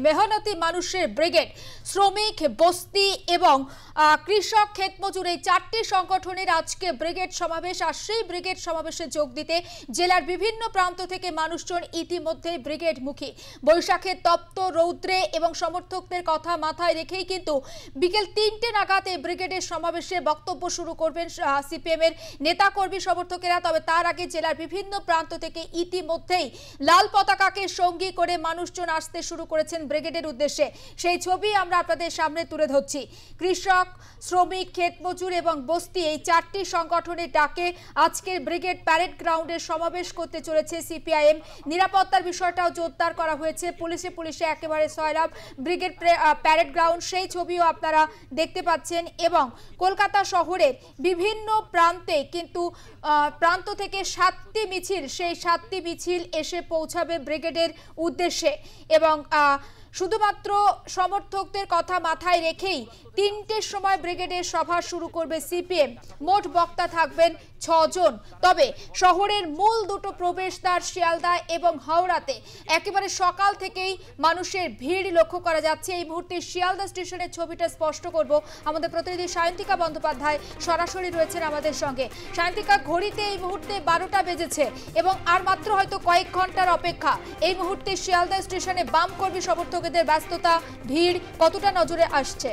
মেহনতি মানুষের ব্রিগেড, শ্রমিক, বস্তি এবং কৃষক, ক্ষেতমজুর এই চারটি সংগঠনের আজকে ব্রিগেড সমাবেশ। আর সেই ব্রিগেড সমাবেশে যোগ দিতে জেলার বিভিন্ন প্রান্ত থেকে মানুষজন ইতিমধ্যে ব্রিগেড মুখী। বৈশাখের তপ্ত রৌদ্রে এবং সমর্থকদের কথা মাথায় রেখেই কিন্তু বিকেল ৩টে নাগাদ এই ব্রিগেডের সমাবেশে বক্তব্য শুরু করবেন সিপিএম এর নেতাকর্মী সমর্থকেরা। তবে তার আগে জেলার বিভিন্ন প্রান্ত থেকে ইতিমধ্যেই লাল পতাকাকে সঙ্গী করে মানুষজন আসতে শুরু করেছেন ব্রিগেডের উদ্দেশ্যে। সেই ছবি আমরা আপনাদের সামনে তুলে ধরছি। কৃষক, শ্রমিক, ক্ষেতমজুর এবং বস্তি এই চারটি সংগঠনের ডাকে আজকের ব্রিগেড প্যারেড গ্রাউন্ডে সমাবেশ করতে চলেছে সিপিআইএম। নিরাপত্তার বিষয়টাও জোরদার করা হয়েছে, পুলিশে একেবারে সয়লাভ ব্রিগেড প্যারেড গ্রাউন্ড, সেই ছবিও আপনারা দেখতে পাচ্ছেন। এবং কলকাতা শহরের বিভিন্ন প্রান্তে কিন্তু প্রান্ত থেকে 7টি মিছিল, সেই 7টি মিছিল এসে পৌঁছাবে ব্রিগেডের উদ্দেশ্যে। এবং শুধুমাত্র সমর্থকদের কথা মাথায় রেখেই ৩টের সময় ব্রিগেডের সভা শুরু করবে সিপিএম। মোট বক্তা থাকবেন 6 জন। তবে শহরের মূল দুটো প্রবেশদ্বার শিয়ালদা এবং হাওড়াতে একেবারে সকাল থেকেই মানুষের ভিড় লক্ষ্য করা যাচ্ছে। এই মুহূর্তে শিয়ালদা স্টেশনের ছবিটা স্পষ্ট করব। আমাদের প্রতিনিধি সায়ন্তিকা বন্দ্যোপাধ্যায় সরাসরি রয়েছেন আমাদের সঙ্গে। সায়ন্তিকা, ঘড়িতে এই মুহূর্তে 12টা বেজেছে এবং আর মাত্র হয়তো কয়েক ঘন্টার অপেক্ষা। এই মুহূর্তে শিয়ালদা স্টেশনে বাম কর্মী সমর্থকদের ব্যস্ততা, ভিড় কতটা নজরে আসছে?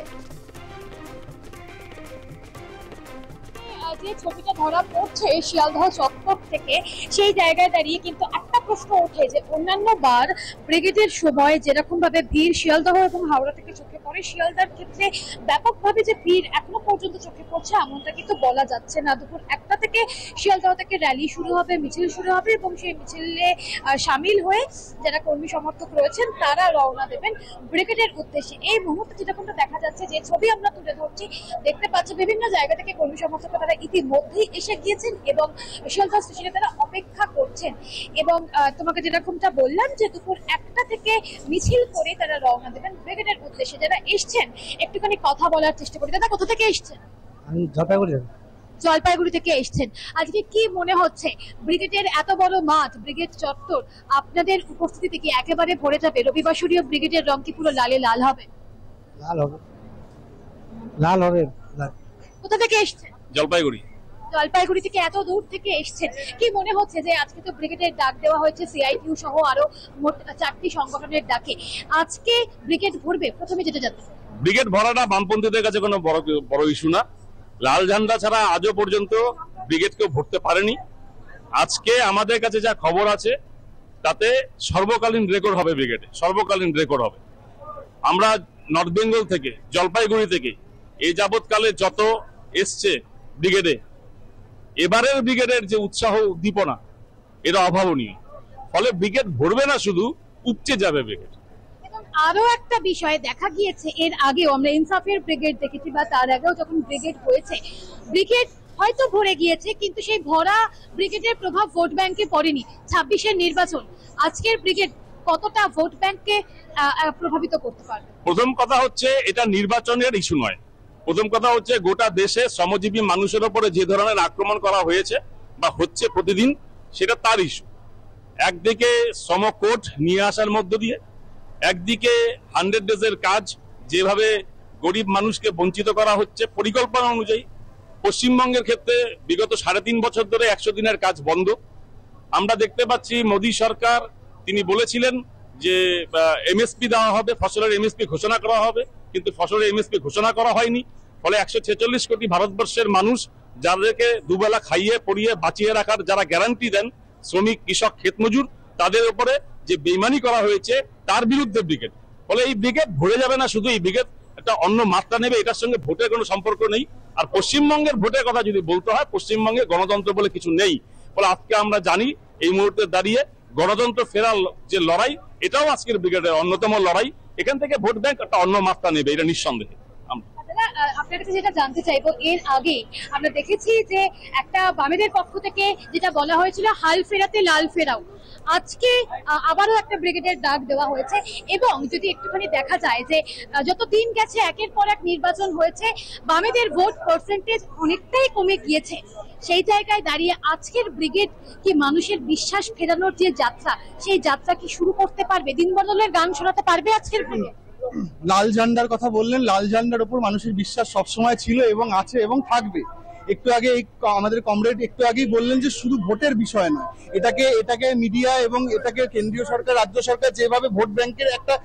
যে ছবিটা ধরা পড়ছে শিয়ালদহ চত্বর থেকে, সেই জায়গায় দাঁড়িয়ে কিন্তু একটা প্রশ্ন ওঠে যে অন্যান্য বার ব্রিগেডের সময় যেরকম ভাবে ভিড় শিয়ালদহ এবং হাওড়া থেকে চোখে পড়ে, শিয়ালদার ক্ষেত্রে ব্যাপকভাবে যে ভিড় এখনো পর্যন্ত চোখে পড়ছে এমনটা কিন্তু বলা যাচ্ছে না। দুপুর 1টা থেকে শিয়ালদহ থেকে র্যালি শুরু হবে, মিছিল শুরু হবে এবং সেই মিছিলে সামিল হয়ে যারা কর্মী সমর্থক রয়েছেন তারা রওনা দেবেন ব্রিগেডের উদ্দেশ্যে। এই মুহূর্তে যেরকমটা দেখা যাচ্ছে, যে ছবি আমরা তুলে ধরছি, দেখতে পাচ্ছি বিভিন্ন জায়গা থেকে কর্মী সমর্থক তারা ইতিমধ্যেই এসে গিয়েছেন এবং শিয়ালদহ স্টেশনে তারা অপেক্ষা করছেন। এবং তোমাকে যেরকমটা বললাম যে দুপুর 1টা থেকে মিছিল করে তারা রওনা দেবেন ব্রিগেডের উদ্দেশ্যে। যারা এসছেন একটুখানি কথা বলার চেষ্টা করি। দাদা, কোথা থেকে এসছেন? আমি জলপাইগুড়ি থেকে এসছেন। আজকে কি মনে হচ্ছে, ব্রিগেডের এত বড় মাঠ, ব্রিগেড চত্বর, আপনাদের উপস্থিতিতে কি একেবারে ভরে যাবে? রবিবাসরীয় ব্রিগেডের রং কি পুরো লালে লাল হবে? লাল হবে। কোথা থেকে এসছেন? জলপাইগুড়ি থেকে এত দূর থেকে এসছেন। কি মনে হচ্ছে যে আজকে তো ব্রিগেডের ডাক দেওয়া হয়েছে সিআইটিউ সহ আরো মোট 4টি সংগঠনের ডাকে, আজকে ব্রিগেড ভরবে? প্রথমে যেটা যাচ্ছে, ব্রিগেড ভরাটা বামপন্থীদের কাছে কোনো বড় ইস্যু না। লাল ঝান্ডা ছাড়া আজও পর্যন্ত ব্রিগেড কেউ ভরতে পারেনি। আজকে আমাদের কাছে যা খবর আছে তাতে সর্বকালীন রেকর্ড হবে, ব্রিগেডে সর্বকালীন রেকর্ড হবে। আমরা নর্থ বেঙ্গল থেকে, জলপাইগুড়ি থেকে এই যাবৎকালে যত এসছে ব্রিগেডে, এবারের ব্রিগেডের যে উৎসাহ উদ্দীপনা এটা অভাবনীয়। ফলে ব্রিগেড ভরবে না, শুধু উপচে যাবে ব্রিগেড। আরো একটা বিষয় দেখা গিয়েছে, এর আগেও আমরা ইনসাফের ব্রিগেড দেখেছি বা তার আগেও যখন ব্রিগেড হয়েছে, ব্রিগেড হয়তো ভরে গিয়েছে কিন্তু সেই ভরা ব্রিগেডের প্রভাব ভোট ব্যাংকে পড়েনি। 26-এর নির্বাচন, আজকের ব্রিগেড কতটা ভোট ব্যাংককে প্রভাবিত করতে পারবে? প্রথম কথা হচ্ছে এটা নির্বাচনের ইস্যু নয়। প্রথম কথা হচ্ছে গোটা দেশে শ্রমজীবী মানুষের উপরে যে ধরনের আক্রমণ করা হয়েছে বা হচ্ছে প্রতিদিন, সেটা তার ইস্যু। একদিকে শ্রম কোড নিয়ে আসার মধ্য দিয়ে, একদিকে 100 ডেজের কাজ যেভাবে গরিব মানুষকে বঞ্চিত করা হচ্ছে পরিকল্পনা অনুযায়ী। পশ্চিমবঙ্গের ক্ষেত্রে বিগত 3.5 বছর ধরে 100 দিনের কাজ বন্ধ। আমরা দেখতে পাচ্ছি মোদী সরকার, তিনি বলেছিলেন যে এমএসপি দেওয়া হবে, ফসলের এমএসপি ঘোষণা করা হবে, কিন্তু ফসলের এমএসপি ঘোষণা করা হয়নি। ফলে 146 কোটি ভারতবর্ষের মানুষ, যাদেরকে দুবেলা খাইয়ে পরিয়ে বাঁচিয়ে রাখার যারা গ্যারান্টি দেন, শ্রমিক, কৃষক, ক্ষেতমজুর, তাদের উপরে যে বেইমানি করা হয়েছে তার বিরুদ্ধে ব্রিগেড। ফলে এই ব্রিগেড ভরে যাবে না, শুধু এই ব্রিগেড একটা অন্য মাত্রা নেবে, এটার সঙ্গে ভোটের কোনো সম্পর্ক নেই। আর পশ্চিমবঙ্গের ভোটের কথা যদি বলতে হয়, পশ্চিমবঙ্গে গণতন্ত্র বলে কিছু নেই। ফলে আজকে আমরা জানি এই মুহূর্তে দাঁড়িয়ে গণতন্ত্র ফেরার যে লড়াই, এটাও আজকের ব্রিগেডের অন্যতম লড়াই। এখান থেকে ভোট ব্যাংক একটা অন্য মাত্রা নেবে, এটা নিঃসন্দেহে। আপনার কাছে যেটা জানতে চাইবো, এর আগে আমরা দেখেছি যে একটা বামেদের পক্ষ থেকে যেটা বলা হয়েছিল হাল ফেরাতে লাল ফেরাও, আজকে আবারও একটা ব্রিগেডের ডাক দেওয়া হয়েছে। এবং যদি একটুখানি দেখা যায় যে যত দিন গেছে একের পর এক নির্বাচন হয়েছে, বামেদের ভোট পার্সেন্টেজ অনেকটাই কমে গিয়েছে। সেই জায়গায় দাঁড়িয়ে আজকের ব্রিগেড কি মানুষের বিশ্বাস ফেরানোর যে যাত্রা, সেই যাত্রা কি শুরু করতে পারবে? দিন বদলের গান শোনাতে পারবে আজকের ব্রিগেড? লাল ঝান্ডার কথা বললেন, লাল ঝান্ডার উপর মানুষের বিশ্বাস সবসময় ছিল এবং আছে এবং থাকবে। একটু আগে আমাদের কমরেড একটু আগেই বললেন যে শুধু ভোটের বিষয় নয়, এটাকে মিডিয়া এবং এটাকে কেন্দ্রীয় সরকার, রাজ্য সরকার যেভাবে ভোট ব্যাংকের একটা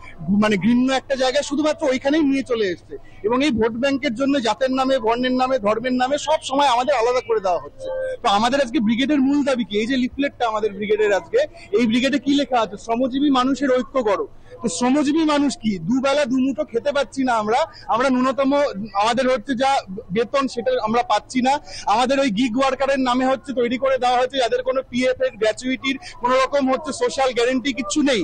ঘৃণ্য একটা জায়গায় শুধুমাত্র ওইখানেই নিয়ে চলে এসছে, এবং এই ভোট ব্যাংকের জন্য জাতের নামে, বর্ণের নামে, ধর্মের নামে সব সময় আমাদের আলাদা করে দেওয়া হচ্ছে। তো আমাদের আজকে ব্রিগেডের মূল দাবি কি? এই যে লিফলেটটা আমাদের ব্রিগেডের, আজকে এই ব্রিগেডে কি লেখা আছে? শ্রমজীবী মানুষের ঐক্য গড়ো। তো শ্রমজীবী মানুষ কি? দুবেলা দুমুঠো খেতে পাচ্ছি না আমরা ন্যূনতম আমাদের হচ্ছে যা বেতন সেটা আমরা পাচ্ছি না। আমাদের ওই গিগ ওয়ার্কারের নামে হচ্ছে তৈরি করে দেওয়া হয়েছে, যাদের কোনো পিএফ এর, গ্র্যাচুইটির কোনো রকম হচ্ছে সোশ্যাল গ্যারেন্টি কিচ্ছু নেই।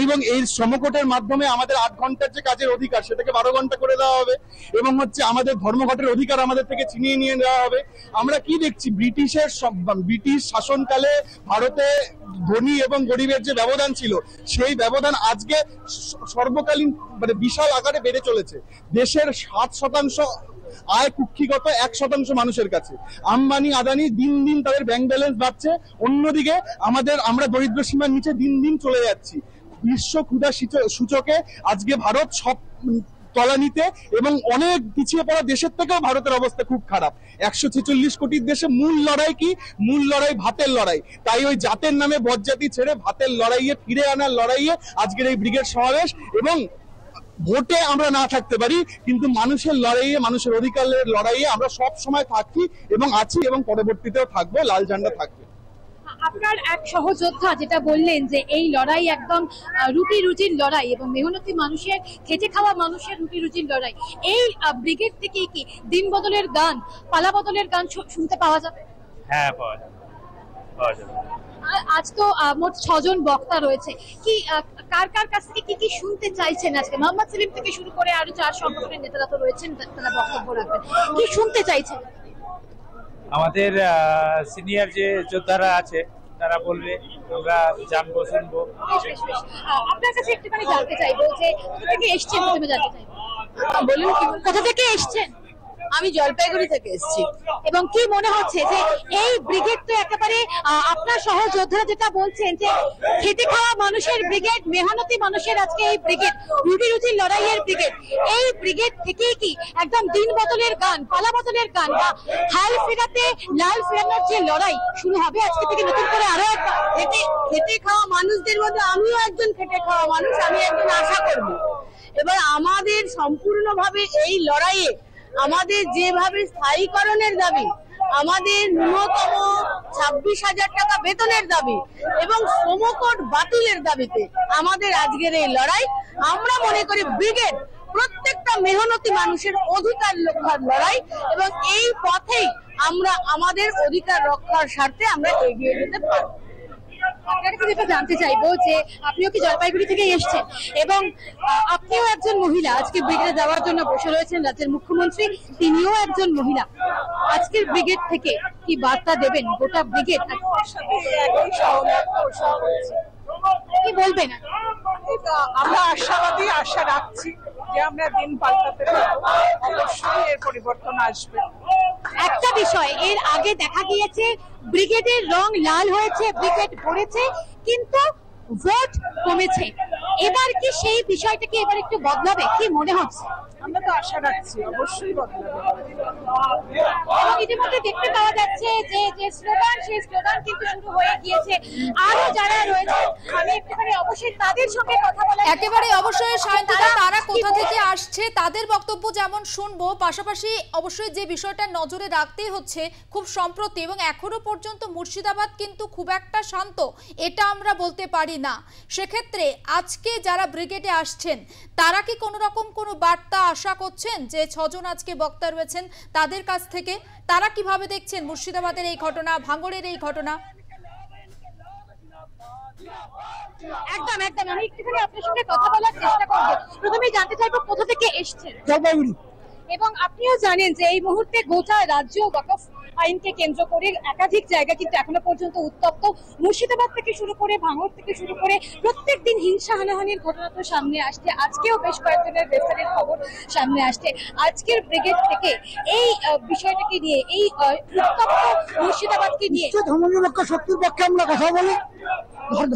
এবং এই শ্রমকোটের মাধ্যমে আমাদের 8 ঘন্টার যে কাজের অধিকার সেটাকে 12 ঘন্টা করে দেওয়া হবে, এবং হচ্ছে আমাদের ধর্মঘটের অধিকার আমাদের থেকে ছিনিয়ে নিয়ে দেওয়া হবে। আমরা কি দেখছি? ব্রিটিশ শাসনকালে ভারতে ধনী এবং গরিবের যে ব্যবধান ছিল, সেই ব্যবধান আজকে সর্বকালীন বিশাল আকারে বেড়ে চলেছে। দেশের 7% আয় কুক্ষিগত 1% মানুষের কাছে। আম্বানি আদানি দিন দিন তাদের ব্যাংক ব্যালেন্স বাড়ছে, অন্যদিকে আমরা দরিদ্র সীমার নিচে দিন দিন চলে যাচ্ছি। বিশ্ব ক্ষুধা সূচকে আজকে ভারত সব তলানিতে, এবং অনেক পিছিয়ে পড়া দেশের থেকেও ভারতের অবস্থা খুব খারাপ। 146 কোটির দেশে মূল লড়াই কি? মূল লড়াই ভাতের লড়াই। তাই ওই জাতের নামে বজ্জাতি ছেড়ে ভাতের লড়াইয়ে ফিরে আনার লড়াইয়ে আজকের এই ব্রিগেড সমাবেশ। এবং ভোটে আমরা না থাকতে পারি, কিন্তু মানুষের লড়াইয়ে, মানুষের অধিকারের লড়াইয়ে আমরা সব সময় থাকি এবং আছি, এবং পরবর্তীতেও থাকবো। লাল ঝান্ডা থাকবে। আপনার এক সহযোদ্ধা যেটা বললেন যে এই লড়াই একদম রুটি রুজির লড়াই, এবং মেহনতি মানুষের, খেটে খাওয়া মানুষের রুটি রুজির লড়াই। এই ব্রিগেড থেকে কি দিন বদলের গান, পালা বদলের গান শুনতে পাওয়া যাবে? হ্যাঁ, পাওয়া যাবে। আজ তো মোট 6 জন বক্তা রয়েছে, কি কার কার কাছ থেকে কি শুনতে চাইছেন আজকে? মোহাম্মদ সেলিম থেকে শুরু করে আরো 4 সংগঠনের নেতারা তো রয়েছেন, তারা বক্তব্য রাখবেন। কি শুনতে চাইছেন? আমাদের সিনিয়র যে যোদ্ধারা আছে তারা বলবে, আমরা জানবো, শুনবো। আপনার কাছে একটুখানি জানতে চাইবো যে কোথা থেকে এসেছেন, প্রথমে জানতে চাইবো। বলুন, কোথা থেকে এসেছেন? আমি জলপাইগুড়ি থেকে এসেছি। এবং কি মনে হচ্ছে যে এই ব্রিগেড তো একেবারে আপনার সহযোদ্ধারা যেটা বলছেন যে খেটে খাওয়া মানুষের ব্রিগেড, মেহনতি মানুষের আজকে এই ব্রিগেড, রুটি রুজির লড়াইয়ের ব্রিগেড, এই ব্রিগেড থেকেই কি একদম দিন বদলের গান, পালা বদলের গান বা হাল ফেরাতে লাল ফেরানোর যে লড়াই শুরু হবে আজকে থেকে নতুন করে আরো একটা? খেটে খাওয়া মানুষদের মধ্যে আমিও একজন খেটে খাওয়া মানুষ, আমি একজন আশা করব। এবার আমাদের সম্পূর্ণভাবে এই লড়াইয়ে আমাদের যেভাবে স্থায়ীকরণের দাবি, আমাদের ন্যূনতম 26,000 টাকা বেতনের দাবি এবং শ্রমকোট বাতিলের দাবিতে আমাদের আজকের এই লড়াই। আমরা মনে করি ব্রিগেড প্রত্যেকটা মেহনতি মানুষের অধিকার রক্ষার লড়াই, এবং এই পথেই আমরা আমাদের অধিকার রক্ষার স্বার্থে আমরা এগিয়ে যেতে পারব। আপনার কাছে যেটা জানতে চাইবো যে আপনিও কি জলপাইগুড়ি থেকে এসেছেন, এবং আপনিও একজন মহিলা, আজকে ব্রিগেডে যাওয়ার জন্য বসে রয়েছেন রাজ্যের মুখ্যমন্ত্রী, তিনিও একজন মহিলা। আজকের ব্রিগেড থেকে কি বার্তা দেবেন? গোটা ব্রিগেড কি বলবেন? আমরা আশাবাদী, আশা রাখছি যে আমরা দিন পাল্টাতে পারবো, অবশ্যই এর পরিবর্তন আসবে। একটা বিষয়, এর আগে দেখা গিয়েছে ব্রিগেডের রং লাল হয়েছে, ব্রিগেড ভরেছে, কিন্তু ভোট কমেছে। এবার কি সেই বিষয়টাকে এবার একটু বদলাবে? কি মনে হচ্ছে? আমরা তো আশা রাখছি অবশ্যই বদলাবে। এবং ইতিমধ্যে দেখতে পাওয়া যাচ্ছে যে যে স্লোগান, সেই স্লোগান কিন্তু শুরু হয়ে গিয়েছে। আরো যারা রয়েছে আমি একটুখানি অবশ্যই তাদের সঙ্গে কথা বলা, একেবারে অবশ্যই সায়ন্তিকা, তারা কোথা থেকে আসছে তাদের বক্তব্য যেমন শুনবো, পাশাপাশি অবশ্যই যে বিষয়টা নজরে রাখতেই হচ্ছে খুব সম্প্রতি এবং এখনো পর্যন্ত মুর্শিদাবাদ কিন্তু খুব একটা শান্ত এটা আমরা বলতে পারি না। সেক্ষেত্রে আজকে যারা ব্রিগেডে আসছেন তারা কি কোনো রকম কোনো বার্তা আশা করছেন যে 6 জন আজকে বক্তা রয়েছেন তাদের কাছ থেকে? তারা কিভাবে দেখছেন মুর্শিদাবাদের এই ঘটনা, ভাঙড়ের এই ঘটনা? একদম একদম আমি একটুখানি আপনার সঙ্গে কথা বলার চেষ্টা করবো। প্রথমেই জানতে চাইবো কোথা থেকে এসেছেন? জলপাইগুড়ি। এবং আপনিও জানেন যে এই মুহূর্তে গোটা রাজ্য ওয়াকফ আইনকে কেন্দ্র করে একাধিক জায়গা কিন্তু এখনো পর্যন্ত উত্তপ্ত। মুর্শিদাবাদ থেকে শুরু করে ভাঙড় থেকে শুরু করে প্রত্যেকদিন হিংসা হানাহানির ঘটনা তো সামনে আসছে। আজকেও বেশ কয়েকজনের গ্রেফতারের খবর সামনে আসছে। আজকের ব্রিগেড থেকে এই বিষয়টাকে নিয়ে, এই উত্তপ্ত মুর্শিদাবাদকে নিয়ে ধর্মীয় লক্ষ্য শক্তির পক্ষে আমরা কথা বলি।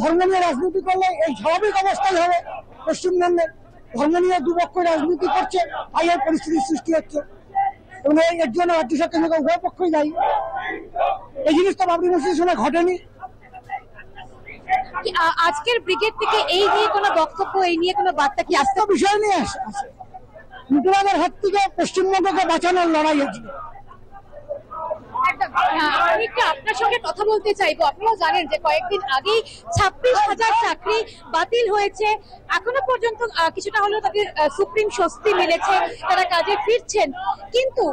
ধর্ম নিয়ে রাজনীতি করলে এই স্বাভাবিক অবস্থায় হবে। পশ্চিমবঙ্গে ধর্ম নিয়ে দুপক্ষ রাজনীতি করছে, তাই এই পরিস্থিতির সৃষ্টি হচ্ছে এবং এর জন্য রাজ্য সরকার উভয় পক্ষই দায়ী। এই জিনিসটা বাবরি মসজিদের সময় ঘটেনি। আজকের ব্রিগেড থেকে এই নিয়ে কোনো বক্তব্য, এই নিয়ে কোনো বার্তা কি আসতে বিষয় নিয়ে আসে? মুর্শিদাবাদের হাত থেকে পশ্চিমবঙ্গকে বাঁচানোর লড়াই হচ্ছে। আমি একটু আপনার সঙ্গে কথা বলতে চাইবো। আপনিও জানেন যে কয়েকদিন আগেই 26,000 চাকরি বাতিল হয়েছে। এখনো পর্যন্ত কিছুটা হলেও তাদের সুপ্রিম স্বস্তি মিলেছে, তারা কাজে ফিরছেন। কিন্তু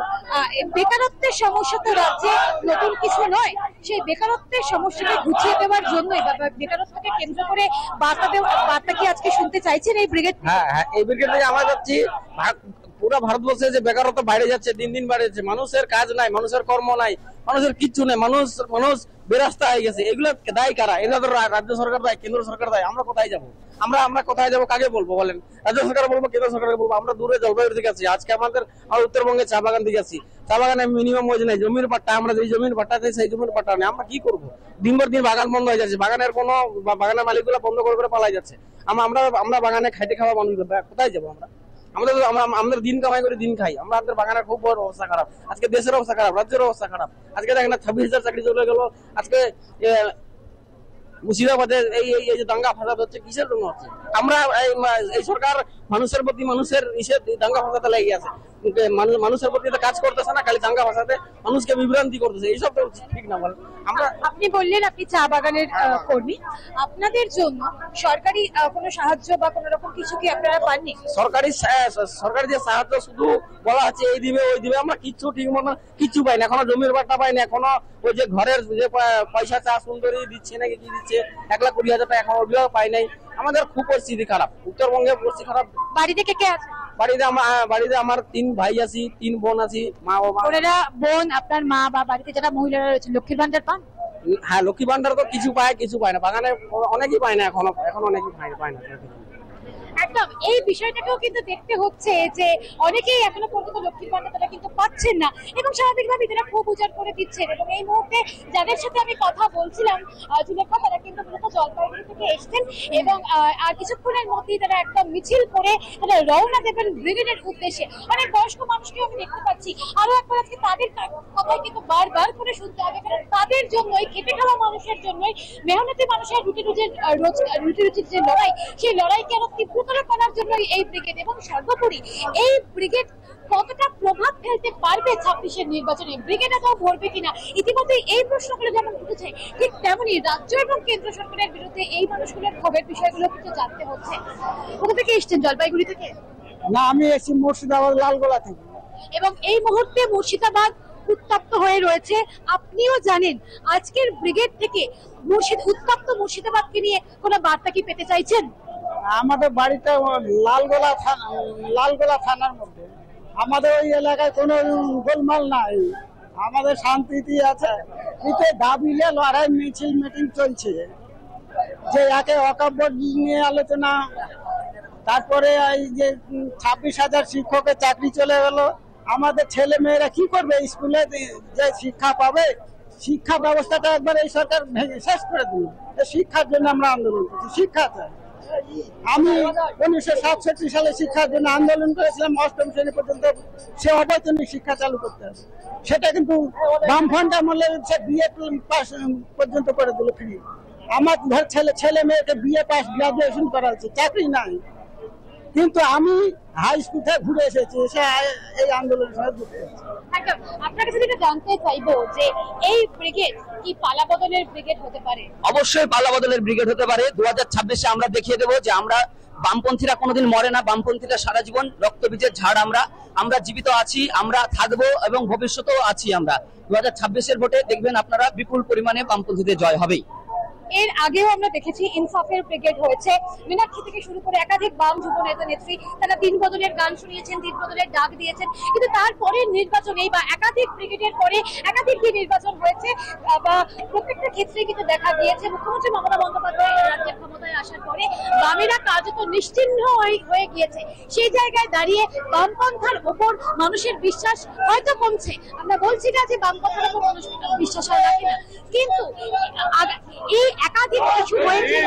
বেকারত্বের সমস্যা তো রাজ্যে নতুন কিছু নয়। সেই বেকারত্বের সমস্যাকে ঘুচিয়ে দেওয়ার জন্যই বেকারত্বকে কেন্দ্র করে বার্তা কি আজকে শুনতে চাইছেন এই ব্রিগেড? হ্যাঁ, এই ব্রিগেড থেকে আমরা যাচ্ছি। পুরো ভারতবর্ষে যে বেকারত্ব বাইরে যাচ্ছে, দিন দিন বাড়ে যাচ্ছে। মানুষের কাজ নাই, মানুষের কর্ম নাই, মানুষের কিচ্ছু নেই, মানুষ বেরাস্তা হয়ে গেছে। এগুলো দায়ী কারা? এগুলো তো রাজ্য সরকার দায়ী, কেন্দ্র সরকার দায়ী। আমরা কোথায় যাবো? আমরা কোথায় যাবো? কাকে বলবো বলেন? রাজ্য সরকার বলবো, কেন্দ্র সরকারকে বলবো? আমরা দূরে জলপাইগুড়ি থেকে আছি। আজকে আমাদের উত্তরবঙ্গে চা বাগান থেকে আছি। চা বাগানে মিনিমাম ওয়াজ নেই, জমির পাট্টা। আমরা যে জমির পাট্টা চাই সেই জমির পাট্টা নেই। আমরা কি করবো? দিনভর দিন বাগান বন্ধ হয়ে যাচ্ছে। বাগানের মালিকগুলো বন্ধ করে পালাই যাচ্ছে। আমরা বাগানে খাইতে খাওয়া মানুষ কোথায় যাবো? আমাদের দিন কামাই করে দিন খাই। আমাদের বাগানের খুব বড় অবস্থা খারাপ। আজকে দেশের অবস্থা খারাপ, রাজ্যের অবস্থা খারাপ। আজকে দেখেন 26,000 চাকরি চলে গেল। আজকে মুর্শিদাবাদে এই যে দাঙ্গা ফাসাদ হচ্ছে, কিসের জন্য হচ্ছে? আমরা এই সরকার মানুষের প্রতি দাঙ্গা ফাসাতে লেগে আছে। মানুষের প্রতি কাজ করতেছে না, খালি দাঙ্গা ফাসাতে মানুষকে বিভ্রান্তি করতেছে। এইসব তো ঠিক না। বলেন, আপনি বললেন আপনি চা বাগানের কর্মী, আপনাদের জন্য সরকারি কোনো সাহায্য বা কোনো রকম কিছু কি আপনারা পাননি? সরকারি যে সাহায্য শুধু বলা আছে এই দিবে ওই দিবে, আমরা কিচ্ছু ঠিক মতো কিচ্ছু পাই না। এখনো জমির বাট্টা পাই না। এখনো ওই যে ঘরের যে পয়সা চা সুন্দরী দিচ্ছে নাকি কি দিচ্ছে 1,20,000 টাকা এখনো ওগুলো পাই নাই। আমাদের খুব পরিস্থিতি খারাপ, উত্তরবঙ্গের পরিস্থিতি খারাপ। বাড়িতে কে কে আছে? বাড়িতে আমার 3 ভাই আছি, 3 বোন আছি। মা বাবা। বোন, আপনার মা বা বাড়িতে যারা মহিলারা রয়েছে লক্ষ্মীর ভান্ডার পান? হ্যাঁ, লক্ষ্মী ভান্ডার তো কিছু পায়, কিছু পায় না। বাগানে অনেকেই পায় না, এখন অনেকেই পায় না। একদম এই বিষয়টাকেও কিন্তু দেখতে হচ্ছে যে অনেকেই এখনো পর্যন্ত লক্ষ্মীর ভান্ডার তারা কিন্তু পাচ্ছেন না এবং স্বাভাবিকভাবে তারা ক্ষোভ উজাড় করে দিচ্ছেন। এবং এই মুহূর্তে যাদের সাথে আমি কথা বলছিলাম জুলেখা, তারা কিন্তু মূলত জলপাইগুড়ি থেকে এসছেন এবং আর কিছুক্ষণের মধ্যেই তারা একদম মিছিল করে তারা রওনা দেবেন ব্রিগেডের উদ্দেশ্যে। অনেক বয়স্ক মানুষকেও আমি দেখতে পাচ্ছি। আরো একবার আজকে তাদের কথাই কিন্তু বারবার করে শুনতে হবে, কারণ তাদের জন্যই, খেটে খাওয়া মানুষের জন্যই, মেহনতি মানুষের রুটি রুটির যে লড়াই, সেই লড়াইকে আরো তীব্রতর করার জন্য এই ব্রিগেড। এবং সর্বোপরি এই ব্রিগেড কতটা প্রভাব ফেলতে পারবে 26-এর নির্বাচনে? ব্রিগেড আদৌ ভরবে কিনা? ইতিমধ্যে এই প্রশ্নগুলো যেমন উঠেছে, ঠিক তেমনি রাজ্য এবং কেন্দ্র সরকারের বিরুদ্ধে এই মানুষগুলোর ক্ষোভের বিষয়গুলো কিন্তু জানতে হচ্ছে। কোথা থেকে এসছেন? জলপাইগুড়ি থেকে? না, আমি এসেছি মুর্শিদাবাদ লালগোলা থেকে। এবং এই মুহূর্তে মুর্শিদাবাদ উত্তপ্ত হয়ে রয়েছে। আপনিও জানেন আজকের ব্রিগেড থেকে উত্তপ্ত মুর্শিদাবাদকে নিয়ে কোনো বার্তা কি পেতে চাইছেন? আমাদের বাড়িটা লালগোলা থানার মধ্যে। আমাদের ওই এলাকায় কোনো গোলমাল নাই, আমাদের শান্তিতে আছে। এতে দাবিলে লড়াই, মিছিল মিটিং চলছে যে একে ওয়াকফ নিয়ে আলোচনা। তারপরে এই যে 26,000 শিক্ষকের চাকরি চলে গেল। আমাদের ছেলে মেয়েরা কি করবে? স্কুলে যে শিক্ষা পাবে, শিক্ষা ব্যবস্থাটা একবার এই সরকার শেষ করে দিল। শিক্ষার জন্য আমরা আন্দোলন করছি, শিক্ষা চাই। আমি 1967 সালে শিক্ষার জন্য আন্দোলন করেছিলাম। 8ম শ্রেণী পর্যন্ত সে অবৈতনিক শিক্ষা চালু করতে হবে। সেটা কিন্তু বামফ্রন্ট আমলে সে বিএ পাস পর্যন্ত করে দিল ফ্রি। আমার ঘর ছেলে মেয়েকে বিএ পাস, গ্রাজুয়েশন করা হচ্ছে, চাকরি নাই। কিন্তু আমি হাই স্কুল থেকে ঘুরে এসেছি, এসে এই আন্দোলনের সঙ্গে যুক্ত হয়েছি। আপনার কাছে যেটা জানতে চাইবো যে এই ব্রিগেড কি পালাবদলের ব্রিগেড হতে পারে? অবশ্যই পালাবদলের ব্রিগেড হতে পারে। 2026-এ আমরা দেখিয়ে দেবো যে আমরা বামপন্থীরা কোনোদিন মরে না, বামপন্থীরা সারা জীবন রক্তবীজের ঝাড়। আমরা জীবিত আছি, আমরা থাকবো এবং ভবিষ্যতেও আছি। আমরা 2026-এর ভোটে দেখবেন আপনারা বিপুল পরিমাণে বামপন্থীদের জয় হবেই। এর আগেও আমরা দেখেছি ইনসাফের ব্রিগেড হয়েছে, মীনাক্ষী থেকে শুরু করে একাধিক বাম যুব নেতা নেত্রী তারা 3 বদলের গান শুনিয়েছেন, 3 বদলের ডাক দিয়েছেন, কিন্তু তারপরে নির্বাচনেই বা একাধিক ব্রিগেডের পরে একাধিক যে নির্বাচন হয়েছে বা প্রত্যেকটা ক্ষেত্রে কিন্তু দেখা গিয়েছে মুখ্যমন্ত্রী মমতা বন্দ্যোপাধ্যায় রাজ্যের ক্ষমতায় আসার পরে বামেরা কার্যত নিশ্চিহ্ন হয়ে গিয়েছে। সেই জায়গায় দাঁড়িয়ে বামপন্থার উপর মানুষের বিশ্বাস হয়তো কমছে। আমরা বলছি না যে বামপন্থার উপর মানুষ বিশ্বাস হয় রাখে না, কিন্তু এই একাধিক ইস্যু হয়েছে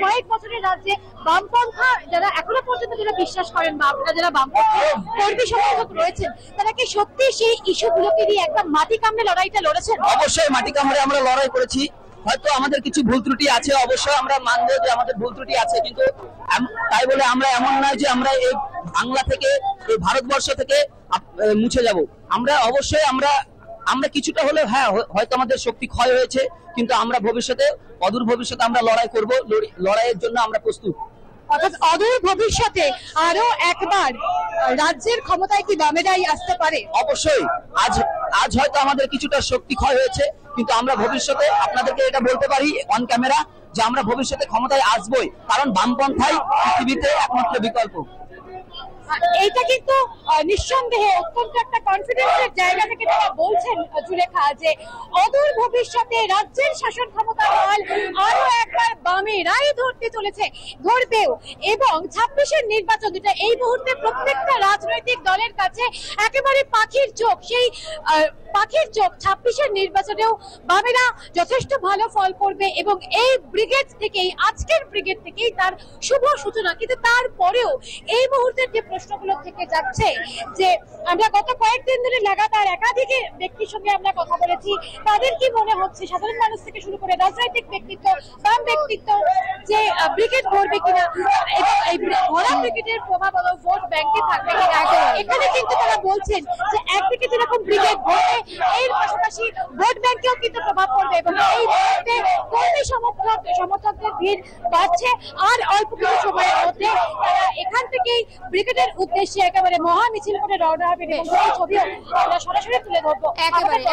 কয়েক বছরের রাজ্যে বামপন্থা যারা এখনো পর্যন্ত যারা বিশ্বাস করেন বা আপনারা যারা বামপন্থী কর্মী সমর্থক রয়েছেন তারা কি সত্যি সেই ইস্যুগুলোকে নিয়ে একদম মাটি কামড়ে লড়াইটা লড়েছেন? অবশ্যই মাটি কামড়ে আমরা লড়াই করেছি। হয়তো আমাদের কিছু ভুল ত্রুটি আছে, অবশ্যই আমরা মানবো যে আমাদের ভুল ত্রুটি আছে, কিন্তু তাই বলে আমরা এমন নয় যে আমরা এই বাংলা থেকে এই ভারতবর্ষ থেকে মুছে যাব। আমরা অবশ্যই আমরা কিছুটা হলে হ্যাঁ হয়তো আমাদের শক্তি ক্ষয় হয়েছে, কিন্তু আমরা ভবিষ্যতে অদূর ভবিষ্যতে আমরা লড়াই করব, লড়াইয়ের জন্য আমরা প্রস্তুত। অর্থাৎ অদূর ভবিষ্যতে আরো একবার রাজ্যের ক্ষমতায় কি বামেরাই আসতে পারে? অবশ্যই। আজ হয়তো আমাদের কিছুটা শক্তি ক্ষয় হয়েছে, কিন্তু আমরা ভবিষ্যতে আপনাদেরকে এটা বলতে পারি অন ক্যামেরা যে আমরা ভবিষ্যতে ক্ষমতায় আসবই, কারণ বামপন্থাই পৃথিবীতে একমাত্র বিকল্প। এইটা কিন্তু নিঃসন্দেহে অত্যন্ত একটা কনফিডেন্সের জায়গা থেকে তারা বলছেন জুলেখা যে অদূর ভবিষ্যতে রাজ্যের শাসন ক্ষমতার হাল আরো একবার বামেরাই ধরতে চলেছে, ধরবেও। এবং 26-এর নির্বাচন যেটা এই মুহূর্তে প্রত্যেকটা রাজনৈতিক দলের কাছে একেবারে পাখির চোখ, সেই পাখির চোখ 26-এর নির্বাচনেও বামেরা যথেষ্ট ভালো ফল করবে এবং এই ব্রিগেড থেকেই, আজকের ব্রিগেড থেকেই তার শুভ সূচনা। কিন্তু তারপরেও এই মুহূর্তের যে প্রশ্নগুলো থেকে যাচ্ছে যে আমরা গত কয়েকদিন ধরে লাগাতার একাধিক ব্যক্তির সঙ্গে আমরা কথা বলেছি, তাদের কি মনে হচ্ছে সাধারণ মানুষ থেকে শুরু করে রাজনৈতিক ব্যক্তিত্ব, বাম ব্যক্তিত্ব যে ব্রিগেড গড়বে কিনা এবং এই ভরা ব্রিগেডের প্রভাব ভোট ব্যাংকে থাকবে কিনা। এখানে কিন্তু তারা বলছেন যে একদিকে যেরকম ব্রিগেড গড়বে এর পাশাপাশি ভোট ব্যাংকেও কিন্তু প্রভাব পড়বে এবং এই মুহূর্তে কর্মী সমর্থকদের ভিড় বাড়ছে। আর অল্প কিছু সময়ের মধ্যে তারা এখান থেকেই ব্রিগেডের উদ্দেশ্যে একেবারে মহা মিছিল করে রওনা হবেন এবং সেই ছবিও আমরা সরাসরি তুলে ধরবো। একেবারে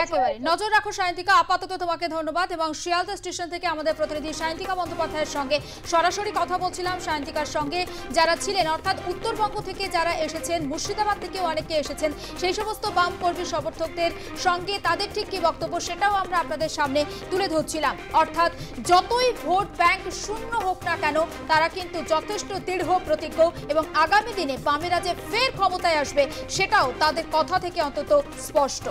নজর রাখো সায়ন্তিকা, আপাতত তোমাকে ধন্যবাদ। এবং শিয়ালদা স্টেশন থেকে আমাদের প্রতিনিধি সায়ন্তিকা বন্দ্যোপাধ্যায়ের সঙ্গে সরাসরি কথা বলছিলাম। সায়ন্তিকার সঙ্গে যারা ছিলেন, অর্থাৎ উত্তরবঙ্গ থেকে যারা এসেছেন, মুর্শিদাবাদ থেকেও অনেকে এসেছেন, সেই সমস্ত বাম কর্মী সমর্থকদের সঙ্গে তাদের ঠিক কি বক্তব্য সেটাও আমরা আপনাদের সামনে তুলে ধরছিলাম। অর্থাৎ যতই ভোট ব্যাংক শূন্য হোক না কেন তারা কিন্তু যথেষ্ট দৃঢ় প্রতিজ্ঞ এবং আগামী দিনে বামেরা যে ফের ক্ষমতায় আসবে সেটাও তাদের কথা থেকে অন্তত স্পষ্ট।